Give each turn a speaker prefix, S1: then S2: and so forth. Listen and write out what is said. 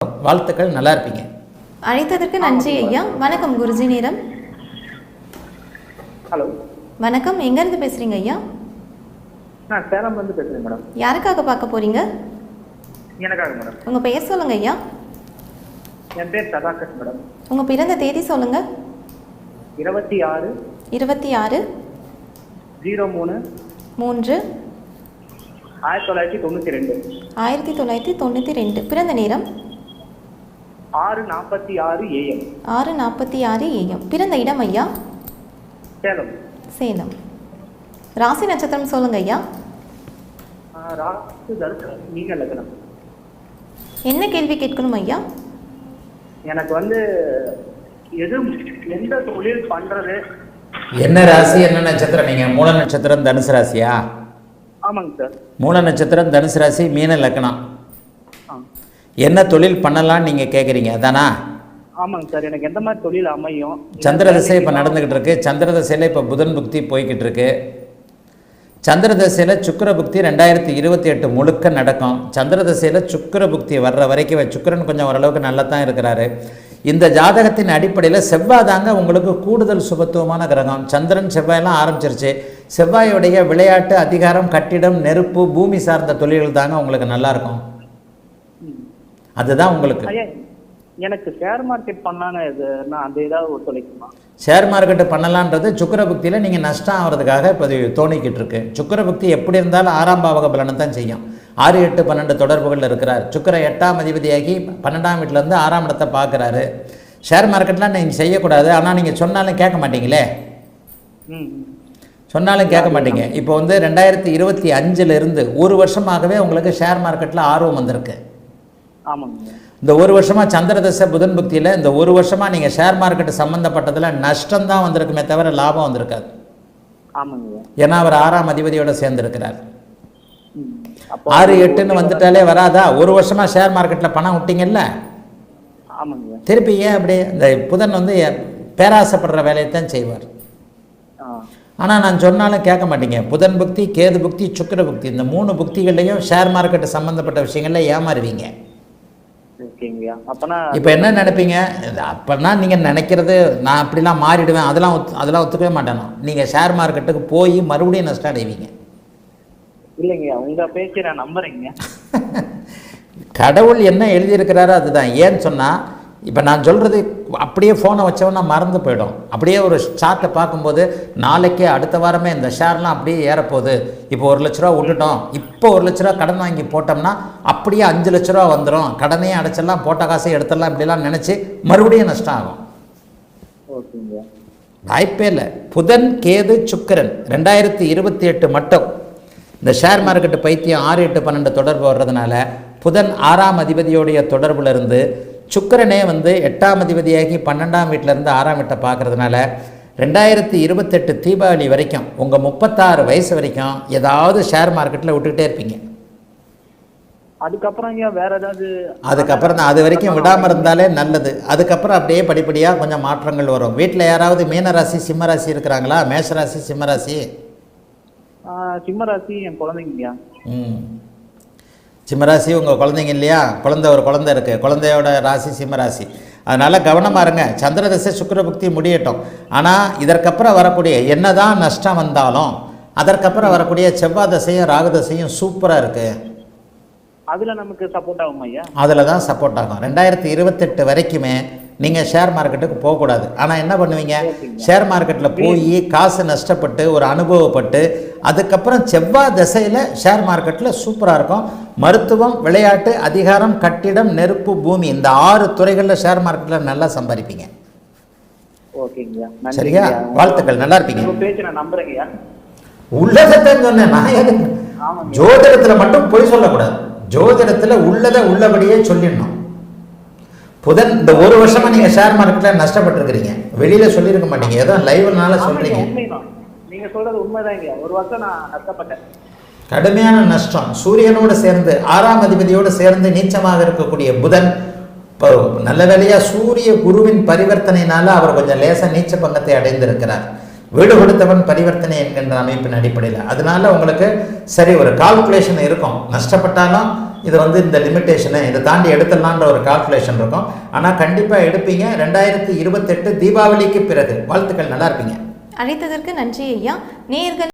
S1: வாழ்த்துக்கள், நல்லா இருப்பீங்க.
S2: அழைத்ததற்கு நன்றி ஐயா. வணக்கம் குருஜி நேரம்.
S3: ஹலோ
S2: வணக்கம், எங்கேருந்து பேசுகிறீங்க ஐயா?
S3: நான் சேலம்லேருந்து பேசுகிறேன் மேடம்.
S2: யாருக்காக பார்க்க போகிறீங்க?
S3: எனக்காக மேடம்.
S2: உங்கள் பெயர் சொல்லுங்க ஐயா.
S3: என் பேர் சதாகர் மேடம்.
S2: உங்கள் பிறந்த தேதி சொல்லுங்கள்.
S3: 26
S2: 26
S3: 03
S2: 3
S3: 1992.
S2: 1992. பிறந்த நேரம்
S3: 6:46 AM.
S2: 6:46 AM. பிறந்த இடம் ஐயா?
S3: சேலம்.
S2: சேலம். ராசி நட்சத்திரம் சொல்லுங்க ஐயா.
S3: ராசி தனுசு மீன லக்னம்.
S2: என்ன கேள்வி கேட்கணும் ஐயா?
S3: எனக்கு எந்த தொழில் பண்றது?
S1: என்ன ராசி, என்ன நட்சத்திரம்? நீங்கள் மூல நட்சத்திரம் தனுசு ராசியா?
S3: ஆமாங்க சார்.
S1: மூல நட்சத்திரம் தனுசு ராசி, மீன லக்னம். என்ன தொழில் பண்ணலான்னு நீங்கள் கேட்குறீங்க அதானா?
S3: ஆமாங்க சார். எனக்கு எந்த மாதிரி தொழில் அமையும்?
S1: சந்திர திசை இப்போ நடந்துக்கிட்டு இருக்கு. சந்திர திசையில் இப்போ புதன் புக்தி போய்கிட்டு இருக்கு. சந்திர திசையில் சுக்கிர புக்தி 2028 முழுக்க நடக்கும். சந்திர திசையில் சுக்கிர புக்தி வர்ற வரைக்கும் சுக்கிரன் கொஞ்சம் ஓரளவுக்கு நல்லா தான் இருக்கிறாரு. இந்த ஜாதகத்தின் அடிப்படையில் செவ்வாய் தாங்க உங்களுக்கு கூடுதல் சுபத்துவமான கிரகம். சந்திரன் செவ்வாயெல்லாம் ஆரம்பிச்சிருச்சு. செவ்வாயுடைய விளையாட்டு, அதிகாரம், கட்டிடம், நெருப்பு, பூமி சார்ந்த தொழில்கள் தாங்க உங்களுக்கு நல்லாயிருக்கும். அதுதான் உங்களுக்கு.
S3: எனக்கு ஷேர் மார்க்கெட் பண்ணாங்க, அந்த ஏதாவது ஒத்துழைக்குமா?
S1: ஷேர் மார்க்கெட்டு பண்ணலான்றது சுக்கிர புக்தியில் நீங்கள் நஷ்டம் ஆகிறதுக்காக இப்போ தோணிக்கிட்டு இருக்கு. சுக்கிர புக்தி எப்படி இருந்தாலும் 6ஆம் பாவக பலனை தான் செய்யும். 6, 8, 12 தொடர்புகள் இருக்கிறார். சுக்கிர 8ஆம் அதிபதியாகி 12ஆம் வீட்டிலேருந்து 6ஆம் இடத்தை பார்க்குறாரு. ஷேர் மார்க்கெட்லாம் நீங்கள் செய்யக்கூடாது. ஆனால் நீங்கள் சொன்னாலும் கேட்க மாட்டீங்களே. சொன்னாலும் கேட்க மாட்டீங்க. இப்போ 2025 ஒரு வருஷமாகவே உங்களுக்கு ஷேர் மார்க்கெட்டில் ஆர்வம் வந்திருக்கு.
S3: ஆமாங்க.
S1: இந்த ஒரு வருஷமாக சந்திரதசை புதன் புக்தியில் இந்த ஒரு வருஷமாக நீங்கள் ஷேர் மார்க்கெட்டு சம்மந்தப்பட்டதில் நஷ்டம்தான் வந்திருக்குமே தவிர லாபம் வந்திருக்காது.
S3: ஆமாங்க.
S1: ஏன்னா அவர் 6ஆம் அதிபதியோடு சேர்ந்துருக்கிறார். 6, 8ன்னு வந்துட்டாலே வராதா? ஒரு வருஷமாக ஷேர் மார்க்கெட்டில் பணம் விட்டீங்கல்ல, திருப்பி ஏன் அப்படி? இந்த புதன் பேராசைப்படுற வேலையை தான் செய்வார். ஆனால் நான் சொன்னாலும் கேட்க மாட்டீங்க. புதன் புக்தி, கேது புக்தி, சுக்கிர புக்தி, இந்த 3 புக்திகள்லையும் ஷேர் மார்க்கெட்டு சம்மந்தப்பட்ட விஷயங்களில் ஏமாறுவீங்க. இப்போ என்ன நினைப்பீங்க? அப்போனா நீங்கள் நினைக்கிறது நான் அப்படிலாம் மாறிடுவேன், அதெல்லாம் ஒத்துக்கவே மாட்டேனா? நீங்கள் ஷேர் மார்க்கெட்டுக்கு போய் மறுபடியும் நஷ்டம் அடைவீங்க.
S3: இல்லைங்க, உங்கள் பேச்சு நான் நம்புறேங்க.
S1: கடவுள் என்ன எழுதியிருக்கிறாரோ அதுதான். ஏன்னு சொன்னால் இப்போ நான் சொல்கிறது அப்படியே ஃபோனை வச்சவொன்னா மறந்து போயிடும். அப்படியே ஒரு சார்ட்டை பார்க்கும்போது நாளைக்கே அடுத்த வாரமே இந்த ஷேர்லாம் அப்படியே ஏறப்போகுது. இப்போ 1 லட்ச ரூபா விட்டுட்டோம், இப்போ 1 லட்ச ரூபா கடன் வாங்கி போட்டோம்னா அப்படியே 5 லட்ச ரூபா வந்துடும், கடனே அடைச்சிடலாம், போட்ட காசை எடுத்துடலாம், இப்படிலாம் நினச்சி மறுபடியும் நஷ்டம் ஆகும். வாய்ப்பே இல்லை. புதன், கேது, சுக்கிரன் 2028 மட்டும் இந்த ஷேர் மார்க்கெட்டு பைத்தியம் 6, 8, 12 தொடர்பு வர்றதுனால புதன் 6ஆம் அதிபதியோடைய தொடர்புல இருந்து சுக்கிரனே 8ஆம் அதிபதியாகி 12ஆம் வீட்டிலேருந்து 6ஆம் வீட்டை பார்க்கறதுனால 2028 தீபாவளி வரைக்கும் உங்கள் 36 வயசு வரைக்கும் ஏதாவது ஷேர் மார்க்கெட்டில் விட்டுக்கிட்டே இருப்பீங்க.
S3: அதுக்கப்புறம் வேற ஏதாவது?
S1: அதுக்கப்புறம் தான், அது வரைக்கும் விடாமல் இருந்தாலே நல்லது. அதுக்கப்புறம் அப்படியே படிப்படியாக கொஞ்சம் மாற்றங்கள் வரும். வீட்டில் யாராவது மீனராசி, சிம்மராசி இருக்கிறாங்களா? மேஷராசி, சிம்மராசி?
S3: சிம்மராசி என் குழந்தைங்கய்யா.
S1: சிம்மராசி உங்கள் குழந்தைங்க இல்லையா? ஒரு குழந்தை இருக்குது, குழந்தையோட ராசி சிம்மராசி. அதனால் கவனமாக இருங்க. சந்திரதசை சுக்கிர புக்தி முடியட்டும். ஆனால் இதற்கப்புறம் வரக்கூடிய என்ன தான் நஷ்டம் வந்தாலும் அதற்கப்புறம் வரக்கூடிய செவ்வாய் தசையும் ராகு தசையும் சூப்பராக இருக்குது.
S3: அதில் நமக்கு சப்போர்ட் ஆகும் ஐயா? அதில் தான் சப்போர்ட் ஆகும்.
S1: 2028 வரைக்குமே நீங்கள் ஷேர் மார்க்கெட்டுக்கு போகக்கூடாது. ஆனால் என்ன பண்ணுவீங்க? ஷேர் மார்க்கெட்டில் போய் காசு நஷ்டப்பட்டு ஒரு அனுபவப்பட்டு அதுக்கப்புறம் செவ்வாய் தசையில் ஷேர் மார்க்கெட்டில் சூப்பராக இருக்கும். மருத்துவம், விளையாட்டு, அதிகாரம், கட்டிடம், நெருப்பு, பூமி, இந்த 6 துறைகளில் ஷேர் மார்க்கெட்டில் நல்லா சம்பாதிப்பீங்க. சரியா? வாழ்த்துக்கள், நல்லா இருப்பீங்க. உள்ளதை சொன்னேன் நான். ஜோதிடத்தில் மட்டும் பொய் சொல்லக்கூடாது. ஜோதிடத்தில் உள்ளதை உள்ளபடியே சொல்லிடணும். புதன் இந்த ஒரு வருஷமா நீங்க ஷேர் மார்க்கெட்ல நஷ்டப்பட்டிருக்கிறீங்க, வெளியில சொல்லியிருக்க மாட்டீங்க, ஏதோ லைவ்னால சொல்றீங்க.
S3: நீங்க சொல்றது உண்மைதாங்க. ஒரு வருஷம் நான் நஷ்டப்பட்டேன்,
S1: கடுமையான நஷ்டம். சூரியனோடு சேர்ந்து 6ஆம் அதிபதியோடு சேர்ந்து நீச்சமாக இருக்கக்கூடிய புதன் நல்ல வேளையா சூரிய குருவின் பரிவர்த்தனையினால அவர் கொஞ்சம் லேசா நீச்ச பங்கத்தை அடைந்திருக்கிறார். வீடு கொடுத்தவன் பரிவர்த்தனை என்கின்ற அமைப்பின் அடிப்படையில். அதனால உங்களுக்கு சரி ஒரு கால்குலேஷன் இருக்கும். நஷ்டப்பட்டாலும் இது வந்து இந்த லிமிட்டேஷனு இதை தாண்டி எடுத்துடலான்ற ஒரு கால்குலேஷன் இருக்கும். ஆனால் கண்டிப்பாக எடுப்பீங்க. 2028 தீபாவளிக்கு பிறகு. வாழ்த்துக்கள், நல்லா இருப்பீங்க.
S2: அழைத்ததற்கு நன்றி ஐயா. நேயர்கள்